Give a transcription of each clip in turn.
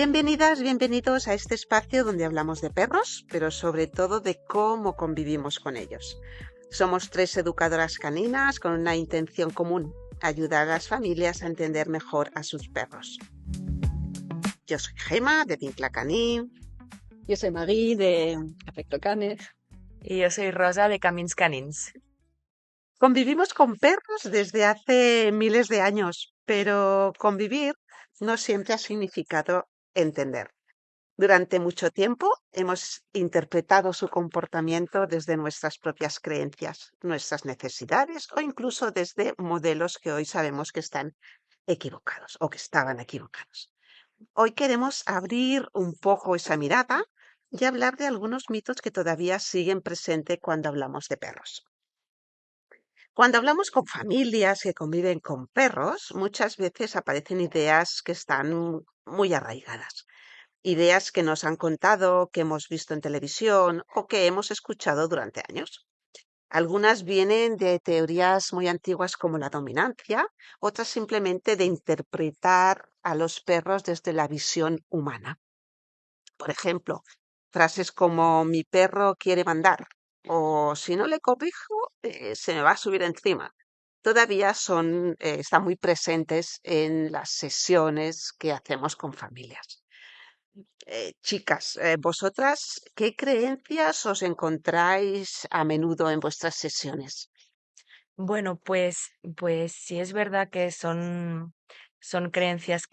Bienvenidas, bienvenidos a este espacio donde hablamos de perros, pero sobre todo de cómo convivimos con ellos. Somos tres educadoras caninas con una intención común: ayudar a las familias a entender mejor a sus perros. Yo soy Gema, de Vincla Canín. Yo soy Marie de Afecto Canes. Y yo soy Rosa de Camins Canins. Convivimos con perros desde hace miles de años, pero convivir no siempre ha significado entender. Durante mucho tiempo hemos interpretado su comportamiento desde nuestras propias creencias, nuestras necesidades o incluso desde modelos que hoy sabemos que están equivocados o que estaban equivocados. Hoy queremos abrir un poco esa mirada y hablar de algunos mitos que todavía siguen presentes cuando hablamos de perros. Cuando hablamos con familias que conviven con perros, muchas veces aparecen ideas que están muy arraigadas. Ideas que nos han contado, que hemos visto en televisión o que hemos escuchado durante años. Algunas vienen de teorías muy antiguas como la dominancia, otras simplemente de interpretar a los perros desde la visión humana. Por ejemplo, frases como mi perro quiere mandar o si no le corrijo, se me va a subir encima. Todavía están muy presentes en las sesiones que hacemos con familias. Chicas, vosotras, ¿qué creencias os encontráis a menudo en vuestras sesiones? Bueno, pues sí es verdad que son creencias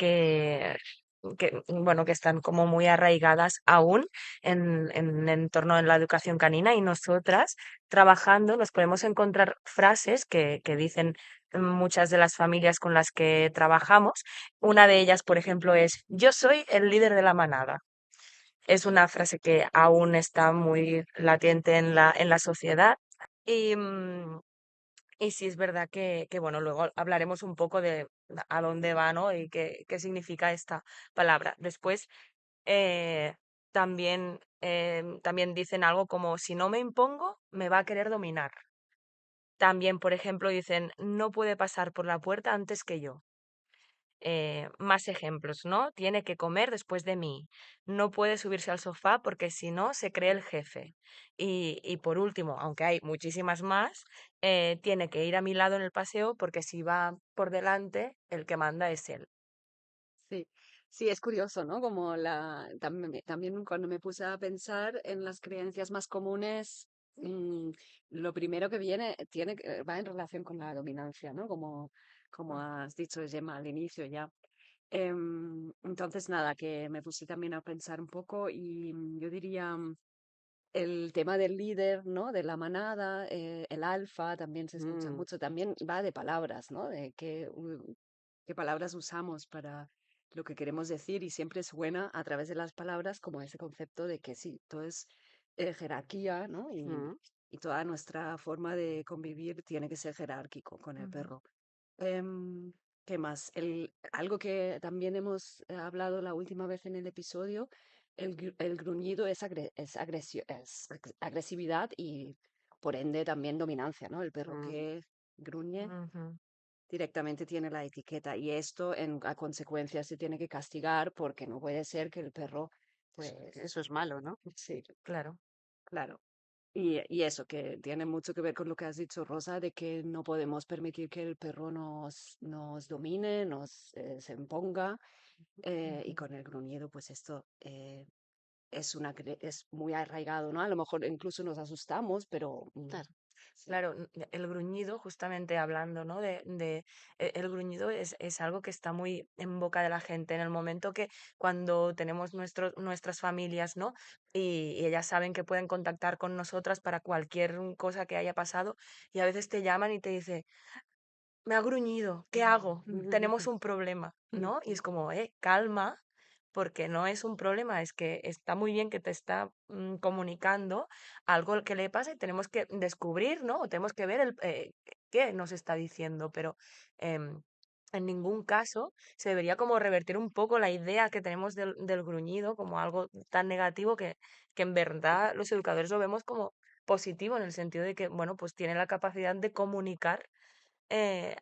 bueno, que están como muy arraigadas aún en torno a la educación canina, y nosotras trabajando nos podemos encontrar frases que dicen muchas de las familias con las que trabajamos. Una de ellas, por ejemplo, es: yo soy el líder de la manada. Es una frase que aún está muy latente en la sociedad. Y, y sí es verdad que, bueno, luego hablaremos un poco de a dónde va, ¿no? Y qué significa esta palabra. Después, eh, también dicen algo como: si no me impongo, me va a querer dominar. También, por ejemplo, dicen: no puede pasar por la puerta antes que yo. Más ejemplos, ¿no? Tiene que comer después de mí. No puede subirse al sofá porque si no se cree el jefe. Y por último, aunque hay muchísimas más, tiene que ir a mi lado en el paseo porque si va por delante, el que manda es él. Sí, sí, es curioso, ¿no? Como también cuando me puse a pensar en las creencias más comunes, lo primero que viene va en relación con la dominancia, ¿no? Como has dicho, Gemma, al inicio ya. Entonces, nada, que me puse también a pensar un poco y yo diría el tema del líder, ¿no? De la manada, el alfa, también se escucha Mm, mucho, también va de palabras, ¿no? De qué palabras usamos para lo que queremos decir y siempre suena a través de las palabras como ese concepto de que sí, todo es jerarquía, ¿no? mm. Y toda nuestra forma de convivir tiene que ser jerárquico con el Ujú. perro. Em, ¿Qué más? Algo que también hemos hablado la última vez en el episodio, el gruñido es agresividad y por ende también dominancia, ¿no? El perro Mm. que gruñe Ujú. directamente tiene la etiqueta y esto a consecuencia se tiene que castigar porque no puede ser que el perro, pues, Eso es malo, ¿no? sí, Claro. claro. Y eso, que tiene mucho que ver con lo que has dicho, Rosa, de que no podemos permitir que el perro nos domine, se imponga, y Ujú. con el gruñido, pues esto es muy arraigado, ¿no? A lo mejor incluso nos asustamos, pero Claro. sí. Claro, el gruñido, justamente hablando, ¿no? El gruñido es algo que está muy en boca de la gente en el momento que cuando tenemos nuestras familias, ¿no? Y ellas saben que pueden contactar con nosotras para cualquier cosa que haya pasado, y a veces te llaman y te dicen: me ha gruñido, ¿qué hago? Tenemos un problema, ¿no? Y es como: calma, porque no es un problema, es que está muy bien que te está comunicando algo que le pasa, y tenemos que descubrir, ¿no? O tenemos que ver qué nos está diciendo, pero em, en ningún caso se debería como revertir un poco la idea que tenemos del gruñido como algo tan negativo, que en verdad los educadores lo vemos como positivo, en el sentido de que, bueno, pues tiene la capacidad de comunicar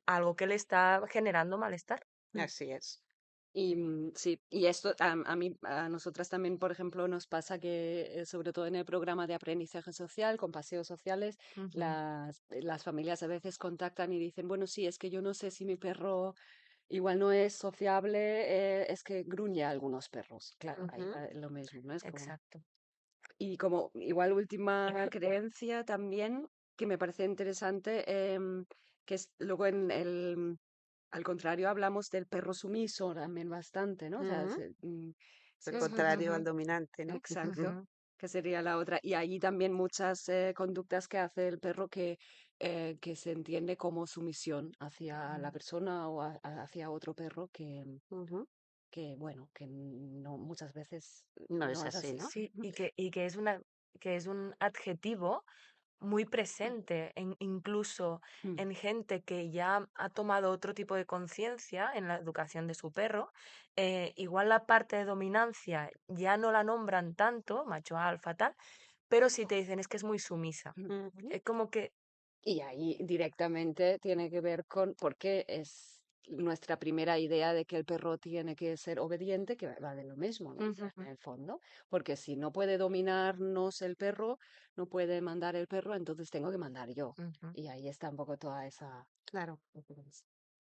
algo que le está generando malestar. Mm. Así es. Sí, y esto a nosotras también, por ejemplo, nos pasa que, sobre todo en el programa de aprendizaje social, con paseos sociales, Ujú, las familias a veces contactan y dicen, bueno, sí, es que yo no sé si mi perro igual no es sociable, es que gruñe a algunos perros. Claro, ahí Ujú. va lo mismo, ¿no? Es como... exacto. Y como igual última creencia también, que me parece interesante, que es luego al contrario, hablamos del perro sumiso también bastante, ¿no? O sea, Ujú. El es- Ujú, contrario al ujú, dominante, ¿no? exacto, ujú, que sería la otra. Y allí también muchas conductas que hace el perro que se entiende como sumisión hacia la ujú. persona o hacia otro perro Ujú. bueno, que no muchas veces No es no es así, así. ¿no? Sí, que es un adjetivo muy presente, incluso Mm, en gente que ya ha tomado otro tipo de conciencia en la educación de su perro. Igual la parte de dominancia ya no la nombran tanto, macho alfa, tal, pero sí te dicen es que es muy sumisa. mm. Ujú. Es como que... Y ahí directamente tiene que ver con, porque es nuestra primera idea de que el perro tiene que ser obediente, que va de lo mismo, ¿no? Ujú, En el fondo, porque si no puede dominarnos el perro, no puede mandar el perro, entonces tengo que mandar yo. ujú, Y ahí está un poco toda esa... Claro.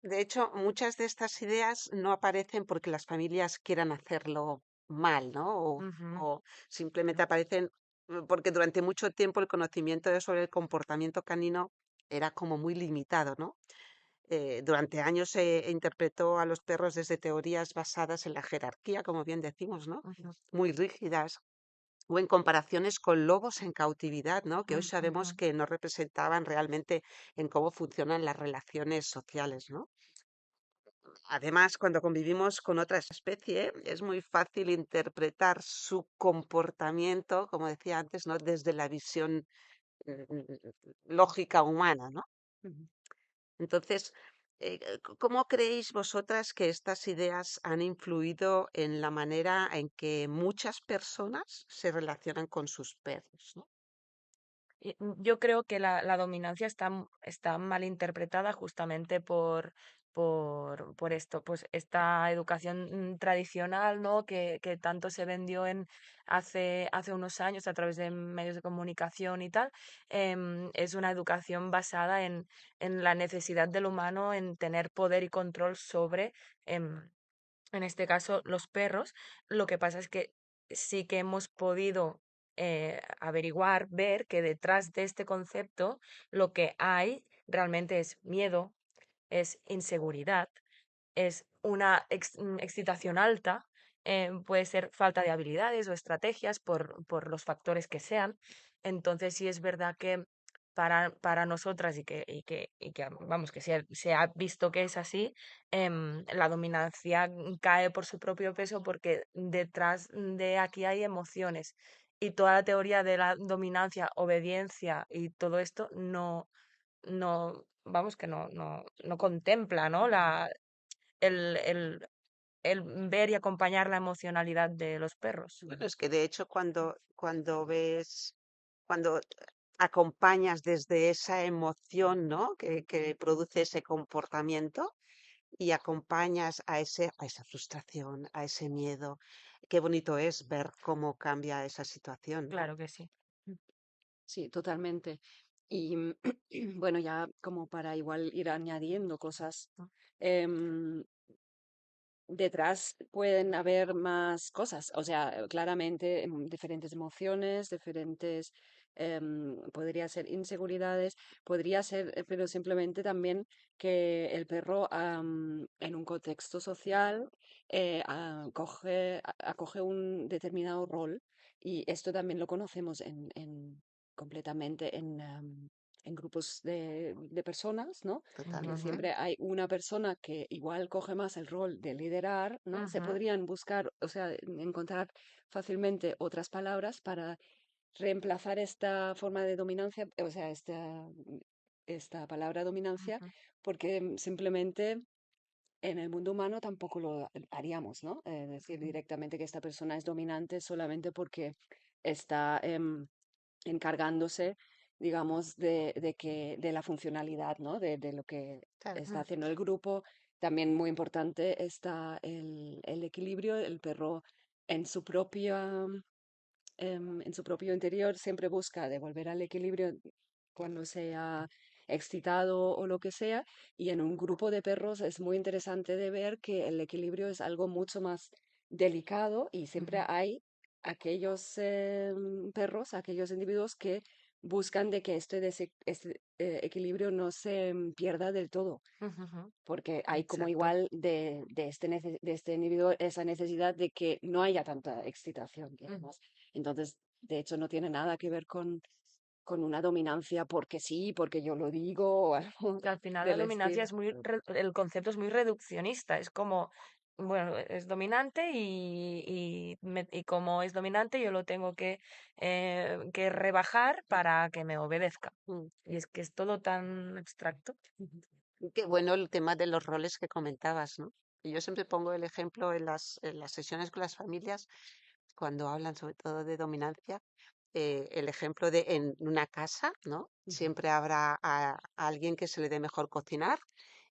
De hecho, muchas de estas ideas no aparecen porque las familias quieran hacerlo mal, ¿no? ujú, O simplemente aparecen porque durante mucho tiempo el conocimiento sobre el comportamiento canino era como muy limitado, ¿no? Durante años se interpretó a los perros desde teorías basadas en la jerarquía, como bien decimos, ¿no? ujú, Muy rígidas, o en comparaciones con lobos en cautividad, ¿no? Que hoy sabemos ujú. que no representaban realmente en cómo funcionan las relaciones sociales, ¿no? Además, cuando convivimos con otra especie, es muy fácil interpretar su comportamiento, como decía antes, ¿no? Desde la visión lógica humana, ¿no? Ujú. Entonces, ¿cómo creéis vosotras que estas ideas han influido en la manera en que muchas personas se relacionan con sus perros, ¿no? Yo creo que la dominancia está mal interpretada justamente por esto, pues esta educación tradicional, ¿no? Que tanto se vendió hace unos años a través de medios de comunicación y tal. Es una educación basada en la necesidad del humano en tener poder y control sobre, em, en este caso, los perros. Lo que pasa es que sí que hemos podido averiguar, ver que detrás de este concepto lo que hay realmente es miedo, es inseguridad, es una excitación alta, puede ser falta de habilidades o estrategias por los factores que sean. Entonces sí es verdad que para nosotras vamos, que se ha visto que es así, la dominancia cae por su propio peso porque detrás de aquí hay emociones. Y toda la teoría de la dominancia, obediencia y todo esto vamos, que no contempla, ¿no? El, el, el ver y acompañar la emocionalidad de los perros. Bueno, es que de hecho cuando acompañas desde esa emoción, ¿no? Que produce ese comportamiento y acompañas a esa frustración, a ese miedo, qué bonito es ver cómo cambia esa situación, ¿no? Claro que sí. Sí, totalmente. Y bueno, ya como para igual ir añadiendo cosas. em, Detrás pueden haber más cosas, o sea, claramente diferentes emociones, diferentes, podría ser inseguridades, podría ser, pero simplemente también que el perro en un contexto social acoge un determinado rol y esto también lo conocemos completamente en grupos de personas, ¿no? Que Totalmente. Ujú, siempre hay una persona que igual coge más el rol de liderar, ¿no? Se ujú, podrían buscar, o sea, encontrar fácilmente otras palabras para reemplazar esta forma de dominancia, o sea, esta palabra dominancia, ujú, porque simplemente en el mundo humano tampoco lo haríamos, ¿no? Decir ujú. directamente que esta persona es dominante solamente porque está encargándose, digamos, de la funcionalidad, ¿no? De lo que Claro. está haciendo el grupo. también muy importante está el equilibrio, el perro en su propia en su propio interior siempre busca devolver al equilibrio cuando sea excitado o lo que sea, y en un grupo de perros es muy interesante de ver que el equilibrio es algo mucho más delicado y siempre Ujú, hay aquellos perros, aquellos individuos que buscan de que este equilibrio no se pierda del todo ujú, ujú. porque hay como Exacto. igual de este individuo esa necesidad de que no haya tanta excitación y Ujú. demás. Entonces, de hecho, no tiene nada que ver con una dominancia porque sí, porque yo lo digo o algo Que al final la del dominancia estilo. es el concepto es muy reduccionista, es como, bueno, es dominante y como es dominante yo lo tengo que rebajar para que me obedezca. Mm. Y es que es todo tan abstracto. Ujú. Qué bueno el tema de los roles que comentabas, ¿no? Y yo siempre pongo el ejemplo en las sesiones con las familias, cuando hablan sobre todo de dominancia, el ejemplo de en una casa, ¿no? Ujú. Siempre habrá a alguien que se le dé mejor cocinar,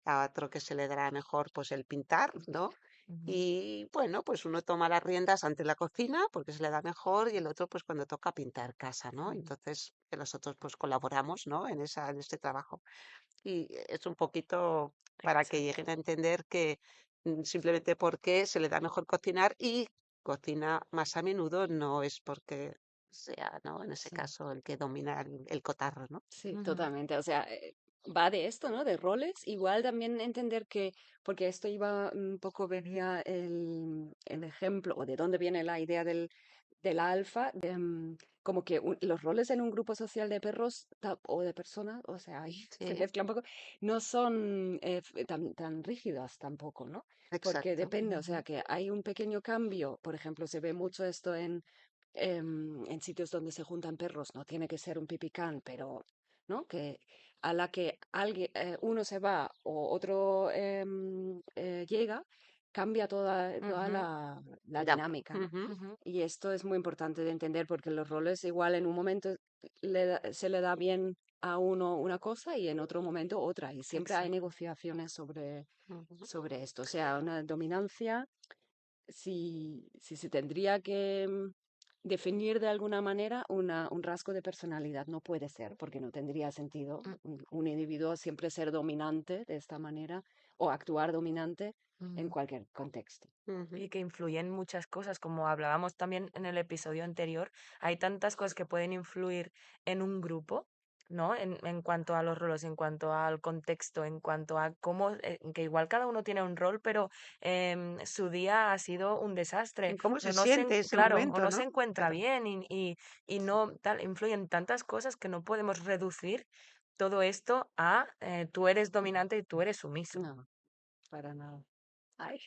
a otro que se le dará mejor pues el pintar, ¿no? Ujú, Y bueno, pues uno toma las riendas ante la cocina porque se le da mejor y el otro pues cuando toca pintar casa, ¿no? Ujú. Entonces los otros pues colaboramos, ¿no? En este trabajo. Y es un poquito para que exacto. lleguen a entender que simplemente porque se le da mejor cocinar y cocina más a menudo no es porque sea, ¿no? En ese Sí. caso el que domina el cotarro, ¿no? Sí, Ujú, totalmente. O sea, va de esto, ¿no? De roles. Igual también entender que, porque esto iba un poco, venía el ejemplo, o de dónde viene la idea del alfa, como que los roles en un grupo social de perros o de personas, o sea, ahí se Sí, mezcla un poco, no son tan rígidas tampoco, ¿no? Porque exacto. depende, o ujú, sea, que hay un pequeño cambio. Por ejemplo, se ve mucho esto en sitios donde se juntan perros. No tiene que ser un pipicán, pero ¿no? Que a la que alguien, uno se va o otro llega, cambia toda ujú, la Ya. dinámica, ¿no? Ujú, ujú. Y esto es muy importante de entender porque los roles igual en un momento se le da bien a uno una cosa y en otro momento otra. Y siempre hay Exacto. negociaciones ujú. sobre esto. O sea, una dominancia si se tendría que definir de alguna manera un rasgo de personalidad, no puede ser, porque no tendría sentido Mm, un individuo siempre ser dominante de esta manera o actuar dominante en ujú. cualquier contexto. Ujú. Y que influyen muchas cosas, como hablábamos también en el episodio anterior, hay tantas cosas que pueden influir en un grupo, ¿no? En cuanto a los roles, en cuanto al contexto, en cuanto a cómo, que igual cada uno tiene un rol, pero su día ha sido un desastre, ¿En cómo o se no se, siente ese claro, o momento, no se no? encuentra Claro. bien y no tal, influyen tantas cosas que no podemos reducir todo esto a tú eres dominante y tú eres sumiso. No, para nada. Ay.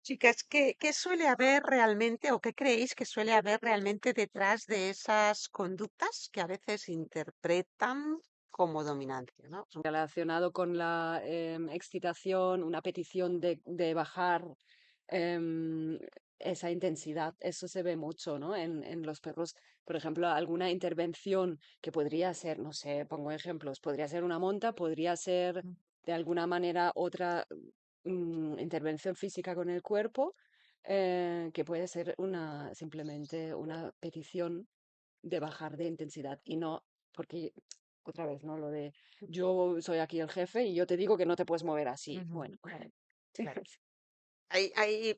Chicas, ¿qué suele haber realmente o qué creéis que suele haber realmente detrás de esas conductas que a veces interpretan como dominancia, ¿no? Relacionado con la excitación, una petición de bajar em, esa intensidad. Eso se ve mucho, ¿no? En los perros, por ejemplo, alguna intervención que podría ser, no sé, pongo ejemplos, podría ser una monta, podría ser Mm, de alguna manera otra intervención física con el cuerpo, que puede ser simplemente una petición de bajar de intensidad y no, porque otra vez, ¿no? Lo de yo soy aquí el jefe y yo te digo que no te puedes mover así. ujú, Bueno, claro.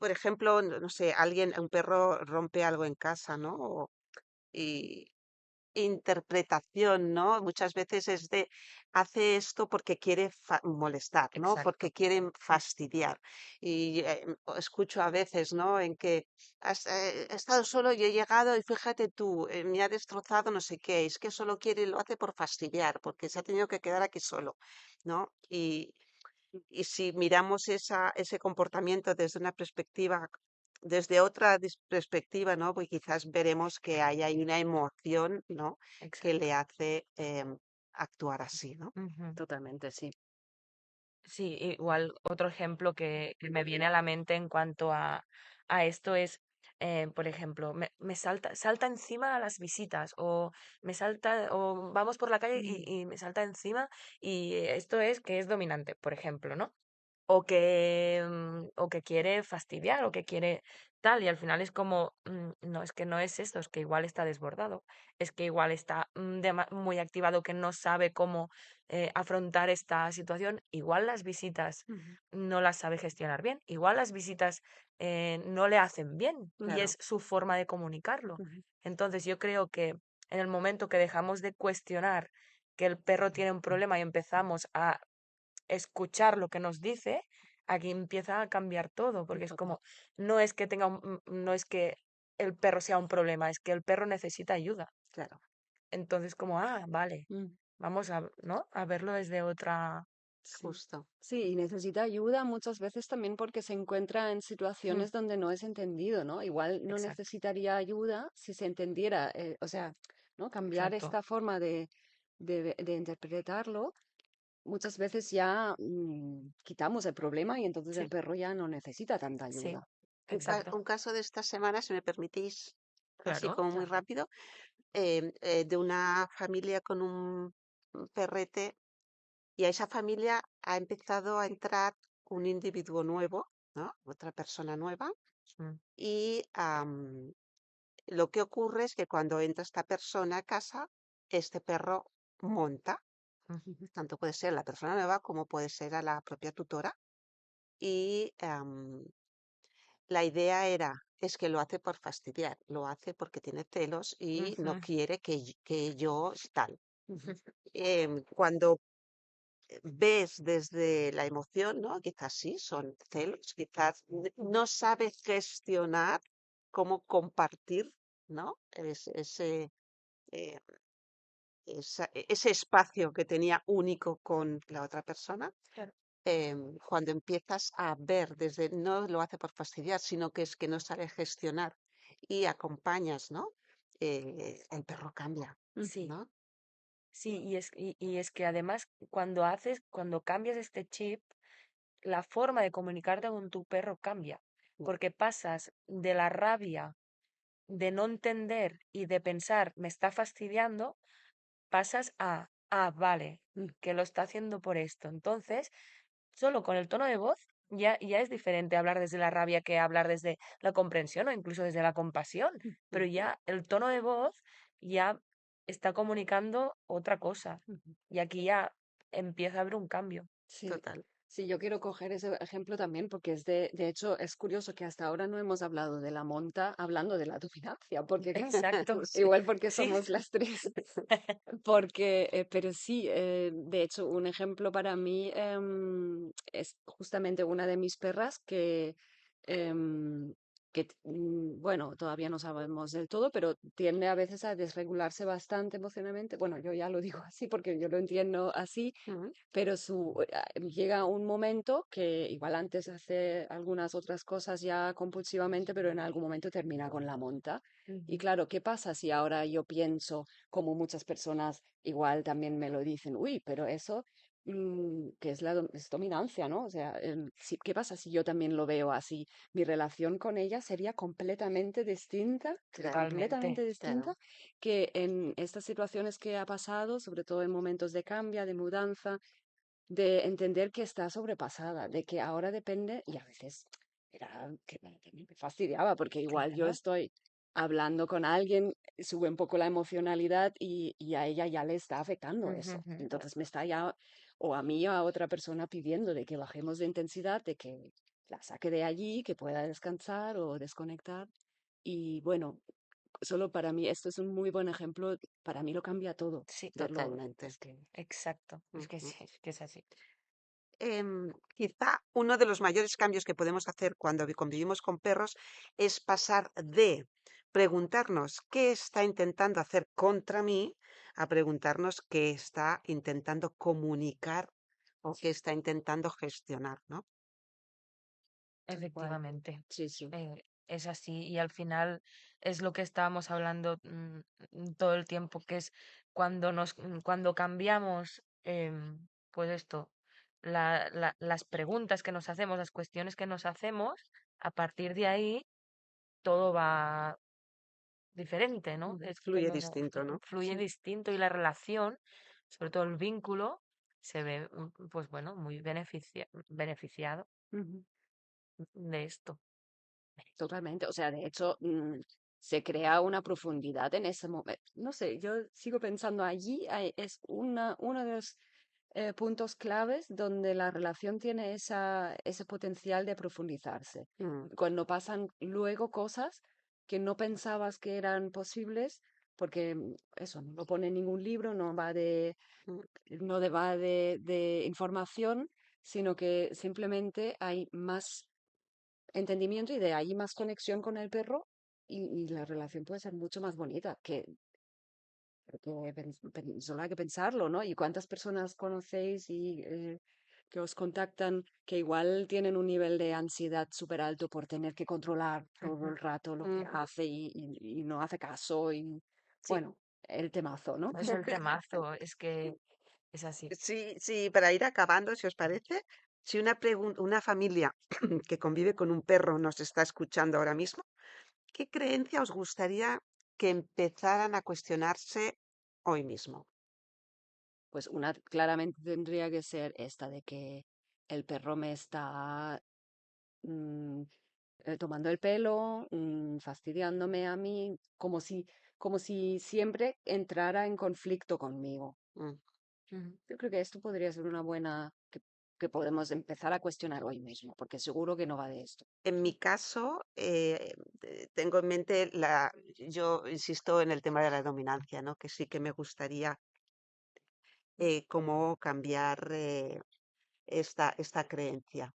Por ejemplo, no sé, un perro rompe algo en casa, ¿no? Y interpretación, ¿no? Muchas veces es de, hace esto porque quiere molestar, ¿no? Exacto. Porque quiere fastidiar. Y escucho a veces, ¿no? En que he estado solo y he llegado y fíjate tú, me ha destrozado no sé qué, es que solo quiere, lo hace por fastidiar, porque se ha tenido que quedar aquí solo, ¿no? Y si miramos ese comportamiento desde una perspectiva, desde otra perspectiva, ¿no? Pues quizás veremos que hay ahí una emoción, ¿no? Que le Exacto. hace actuar así, ¿no? Ujú. totalmente, sí. Sí, igual otro ejemplo que me viene a la mente en cuanto a esto es, por ejemplo, me salta encima a las visitas o me salta, o vamos por la calle Mm, y me salta encima y esto es que es dominante, por ejemplo, ¿no? o que quiere fastidiar o que quiere tal. Y al final es como, no, es que no es esto, es que igual está desbordado, es que igual está muy activado, que no sabe cómo afrontar esta situación. Igual las visitas Ujú. no las sabe gestionar bien, igual las visitas no le hacen bien y Claro. es su forma de comunicarlo. Ujú. Entonces yo creo que en el momento que dejamos de cuestionar que el perro tiene un problema y empezamos a escuchar lo que nos dice, aquí empieza a cambiar todo, porque es Total. como, no es que no es que el perro sea un problema, es que el perro necesita ayuda. Claro. Entonces, como, vale, Mm. vamos a, ¿no? A verlo desde otra. Sí. Justo. Sí, y necesita ayuda muchas veces también porque se encuentra en Mm, situaciones donde no es entendido, ¿no? Igual no exacto, necesitaría ayuda si se entendiera, o sea, ¿no? Cambiar exacto. esta forma de interpretarlo, muchas veces ya quitamos el problema y entonces el Sí, perro ya no necesita tanta sí, ayuda. exacto. Un caso de esta semana, si me permitís, así Claro, como muy Claro. rápido, de una familia con un perrete, y a esa familia ha empezado a entrar un individuo nuevo, ¿no? Otra persona nueva. mm, Y lo que ocurre es que cuando entra esta persona a casa, este perro monta. mm, Ujú. Tanto puede ser la persona nueva como puede ser a la propia tutora. Y la idea es que lo hace por fastidiar, lo hace porque tiene celos y no ujú, quiere que yo tal. Ujú. Cuando ves desde la emoción, ¿no? Quizás sí, son celos, quizás no sabes gestionar cómo compartir, ¿no? Eh, ese espacio que tenía único con la otra persona. claro. Cuando empiezas a ver desde, no lo hace por fastidiar, sino que es que no sabe gestionar y acompañas, ¿no? El perro cambia, Sí, ¿no? sí, y es que además cuando cambias este chip, la forma de comunicarte con tu perro cambia, Mm, porque pasas de la rabia, de no entender y de pensar, me está fastidiando, pasas a, vale, Mm. que lo está haciendo por esto. Entonces, solo con el tono de voz ya es diferente hablar desde la rabia que hablar desde la comprensión o incluso desde la compasión, pero Ujú. ya el tono de voz ya está comunicando otra cosa Ujú. y aquí ya empieza a haber un cambio. Sí, total. sí, yo quiero coger ese ejemplo también porque de hecho, es curioso que hasta ahora no hemos hablado de la monta, hablando de la dominancia, porque Exacto, Sí. igual porque sí. somos las tres, pero sí, de hecho, un ejemplo para mí es justamente una de mis perras em, bueno, todavía no sabemos del todo, pero tiende a veces a desregularse bastante emocionalmente. Bueno, yo ya lo digo así porque yo lo entiendo así, Mm, pero llega un momento que igual antes hace algunas otras cosas ya compulsivamente, pero en algún momento termina con la monta. Y Ujú, claro, ¿qué pasa si ahora yo pienso, como muchas personas igual también me lo dicen, uy, pero eso, que es es dominancia, ¿no? O sea, ¿qué pasa si yo también lo veo así? Mi relación con ella sería claro, totalmente. completamente distinta claro. que en estas situaciones que ha pasado, sobre todo en momentos de cambio, de mudanza, de entender que está sobrepasada, de que ahora depende, y a veces era que también me fastidiaba, porque igual yo Claro. estoy hablando con alguien, sube un poco la emocionalidad y a ella ya le está afectando Ujú, eso. ujú. Entonces me está ya, o a mí o a otra persona pidiendo de que bajemos de intensidad, de que la saque de allí, que pueda descansar o desconectar. Y bueno, solo para mí, esto es un muy buen ejemplo, para mí lo cambia todo, Sí, verlo, Totalmente. es que... exacto. Es que Ujú. sí, es que es así. Quizá uno de los mayores cambios que podemos hacer cuando convivimos con perros es pasar de preguntarnos qué está intentando hacer contra mí a preguntarnos qué está intentando comunicar o qué está intentando gestionar, ¿no? Tal cual. Efectivamente. Sí, sí. Es así. Y al final es lo que estábamos hablando todo el tiempo, que es cuando cambiamos, pues esto, las preguntas que nos hacemos, las cuestiones que nos hacemos, a partir de ahí todo va diferente, ¿no? Es Fluye como distinto, ¿no? fluye distinto y la relación, sobre todo el vínculo, se ve, pues bueno, muy beneficiado Ujú. de esto. Totalmente. O sea, de hecho, se crea una profundidad en ese momento. No sé, yo sigo pensando allí es uno de los puntos claves donde la relación tiene ese potencial de profundizarse. Mm, Cuando pasan luego cosas que no pensabas que eran posibles, porque eso no lo pone en ningún libro, mm. va de información, sino que simplemente hay más entendimiento y de ahí más conexión con el perro y la relación puede ser mucho más bonita solo hay que pensarlo, ¿no? ¿Y cuántas personas conocéis y que os contactan que igual tienen un nivel de ansiedad súper alto por tener que controlar todo Ujú. el rato lo que Ujú. hace y no hace caso y Sí, bueno, el temazo, ¿no? es el temazo, es que es así. Sí, sí, para ir acabando, si os parece, si una familia que convive con un perro nos está escuchando ahora mismo, ¿qué creencia os gustaría que empezaran a cuestionarse hoy mismo? Pues una claramente tendría que ser esta de que el perro me está mm, tomando el pelo, fastidiándome a mí, como si siempre entrara en conflicto conmigo. Mm. Ujú. Yo creo que esto podría ser una que podemos empezar a cuestionar hoy mismo, porque seguro que no va de esto. En mi caso, tengo en mente yo insisto en el tema de la dominancia, ¿no? Que sí que me gustaría cómo cambiar esta creencia.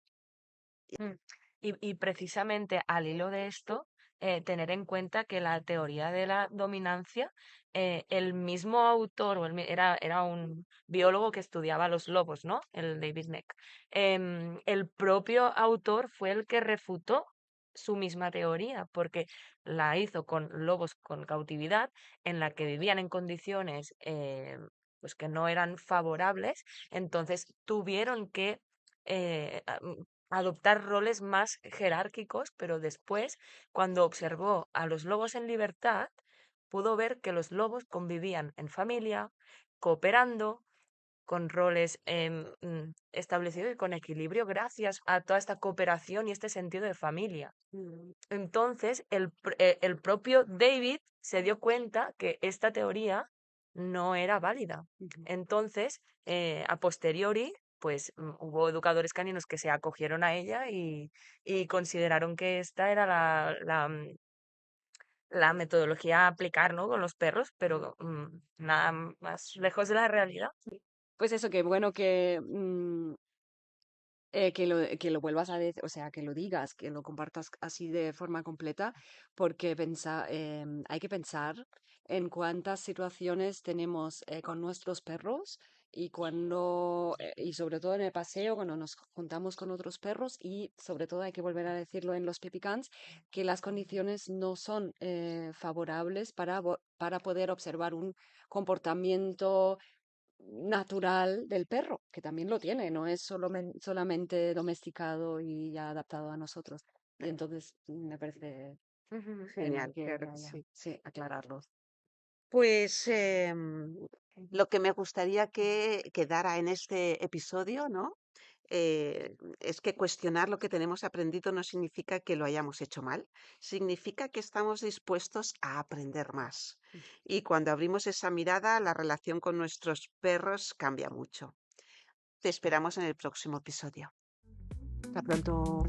Mm. Y precisamente al hilo de esto, tener en cuenta que la teoría de la dominancia, el mismo autor, era un biólogo que estudiaba los lobos, ¿no? El David Neck. El propio autor fue el que refutó su misma teoría, porque la hizo con lobos con cautividad, en la que vivían en condiciones pues que no eran favorables, entonces tuvieron que eh, adoptar roles más jerárquicos, pero después, cuando observó a los lobos en libertad, pudo ver que los lobos convivían en familia, cooperando, con roles establecidos y con equilibrio gracias a toda esta cooperación y este sentido de familia. Entonces, el propio David se dio cuenta que esta teoría no era válida. Ujú. Entonces, a posteriori, pues hubo educadores caninos que se acogieron a ella y consideraron que esta era la metodología a aplicar, ¿no? Con los perros, pero nada más lejos de la realidad. Pues eso, que bueno que lo vuelvas a decir, o sea, que lo digas, que lo compartas así de forma completa, porque hay que pensar en cuántas situaciones tenemos con nuestros perros y sobre todo en el paseo, cuando nos juntamos con otros perros y sobre todo hay que volver a decirlo en los pipicans, que las condiciones no son favorables para poder observar un comportamiento natural del perro, que también lo tiene, no es solamente domesticado y ya adaptado a nosotros. Y entonces me parece Ujú. genial Genial, que claro que haya, sí. sí, aclararlo. Pues lo que me gustaría que quedara en este episodio, ¿no? Es que cuestionar lo que tenemos aprendido no significa que lo hayamos hecho mal, significa que estamos dispuestos a aprender más. Y cuando abrimos esa mirada, la relación con nuestros perros cambia mucho. Te esperamos en el próximo episodio. Hasta pronto.